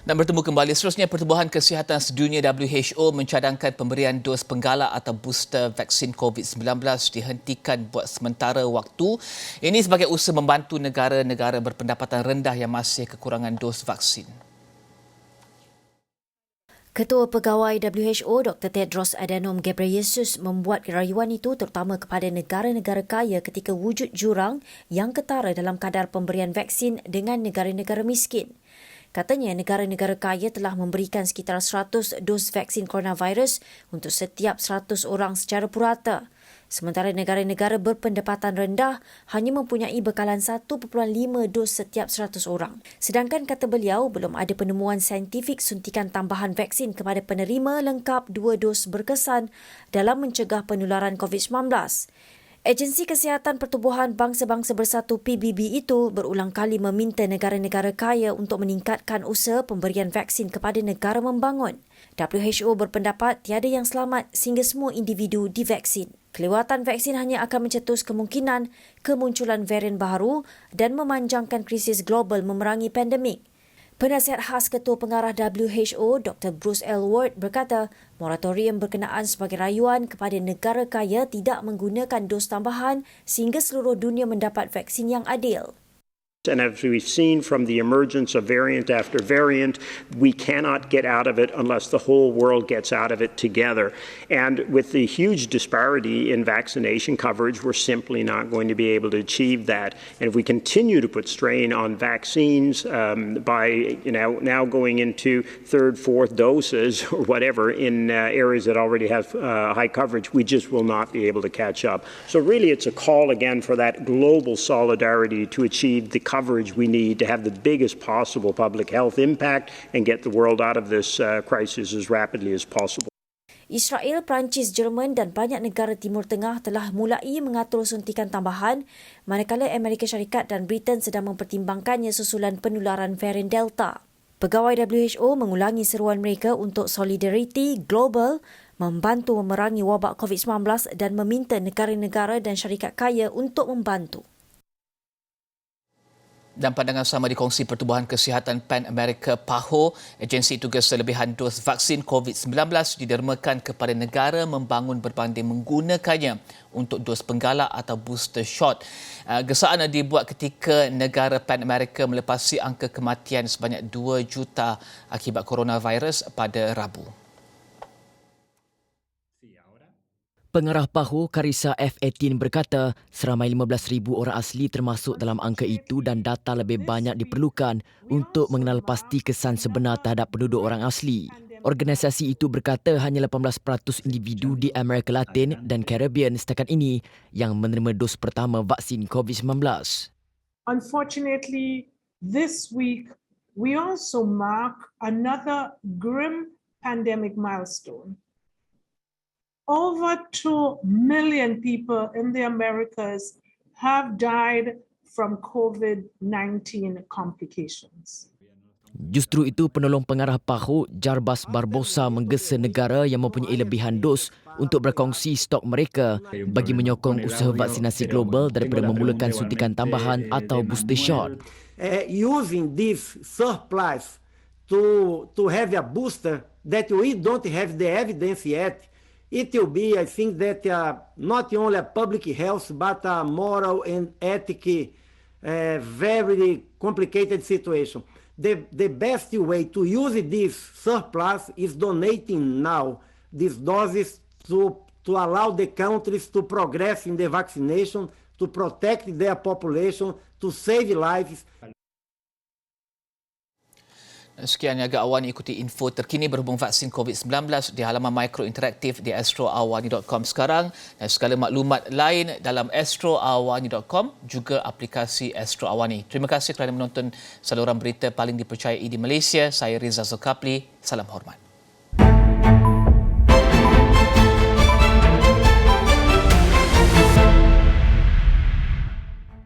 Dan bertemu kembali, seterusnya Pertubuhan Kesihatan Sedunia WHO mencadangkan pemberian dos penggalak atau booster vaksin COVID-19 dihentikan buat sementara waktu. Ini sebagai usaha membantu negara-negara berpendapatan rendah yang masih kekurangan dos vaksin. Ketua Pegawai WHO Dr. Tedros Adhanom Ghebreyesus membuat rayuan itu terutama kepada negara-negara kaya ketika wujud jurang yang ketara dalam kadar pemberian vaksin dengan negara-negara miskin. Katanya negara-negara kaya telah memberikan sekitar 100 dos vaksin coronavirus untuk setiap 100 orang secara purata. Sementara negara-negara berpendapatan rendah hanya mempunyai bekalan 1.5 dos setiap 100 orang. Sedangkan kata beliau, belum ada penemuan saintifik suntikan tambahan vaksin kepada penerima lengkap 2 dos berkesan dalam mencegah penularan COVID-19. Agensi Kesihatan Pertubuhan Bangsa-Bangsa Bersatu PBB itu berulang kali meminta negara-negara kaya untuk meningkatkan usaha pemberian vaksin kepada negara membangun. WHO berpendapat tiada yang selamat sehingga semua individu divaksin. Kelewatan vaksin hanya akan mencetus kemungkinan kemunculan varian baru dan memanjangkan krisis global memerangi pandemik. Penasihat khas Ketua Pengarah WHO, Dr. Bruce L. Ward berkata, moratorium berkenaan sebagai rayuan kepada negara kaya tidak menggunakan dos tambahan sehingga seluruh dunia mendapat vaksin yang adil. And as we've seen from the emergence of variant after variant, we cannot get out of it unless the whole world gets out of it together. And with the huge disparity in vaccination coverage, we're simply not going to be able to achieve that. And if we continue to put strain on vaccines by now going into third, fourth doses or whatever in areas that already have high coverage, we just will not be able to catch up. So really it's a call again for that global solidarity to achieve the coverage we need to have the biggest possible public health impact and get the world out of this crisis as rapidly as possible. Israel, Perancis, Jerman dan banyak negara Timur Tengah telah mulai mengatur suntikan tambahan, manakala Amerika Syarikat dan Britain sedang mempertimbangkannya susulan penularan varian Delta. Pegawai WHO mengulangi seruan mereka untuk solidariti global membantu memerangi wabak COVID-19 dan meminta negara-negara dan syarikat kaya untuk membantu. Dan pandangan sama dikongsi Pertubuhan Kesihatan Pan America PAHO, agensi tugas selebihan dos vaksin COVID-19 didermakan kepada negara membangun berbanding menggunakannya untuk dos penggalak atau booster shot. Gesaan dibuat ketika negara Pan America melepasi angka kematian sebanyak 2 juta akibat coronavirus pada Rabu. Pengarah PAHO Karissa F18 berkata seramai 15,000 orang asli termasuk dalam angka itu dan data lebih banyak diperlukan untuk mengenal pasti kesan sebenar terhadap penduduk orang asli. Organisasi itu berkata hanya 18% individu di Amerika Latin dan Caribbean setakat ini yang menerima dos pertama vaksin COVID-19. Unfortunately, this week we also mark another grim pandemic milestone. Over 2 million people in the Americas have died from COVID-19 complications. Justru itu penolong pengarah PAHO Jarbas Barbosa menggesa negara yang mempunyai lebihan dos untuk berkongsi stok mereka bagi menyokong usaha vaksinasi global daripada memulakan suntikan tambahan atau booster shot. Using this surplus to have a booster that we don't have the evidence yet, it will be, I think, that not only a public health, but a moral and ethic, very complicated situation. The best way to use this surplus is donating now these doses to allow the countries to progress in the vaccination, to protect their population, to save lives. Sekian Niaga Awani, ikuti info terkini berhubung vaksin COVID-19 di halaman Mikro Interaktif di astroawani.com sekarang dan segala maklumat lain dalam astroawani.com juga aplikasi Astro Awani. Terima kasih kerana menonton saluran berita paling dipercayai di Malaysia. Saya Riza Zulkapli. Salam hormat.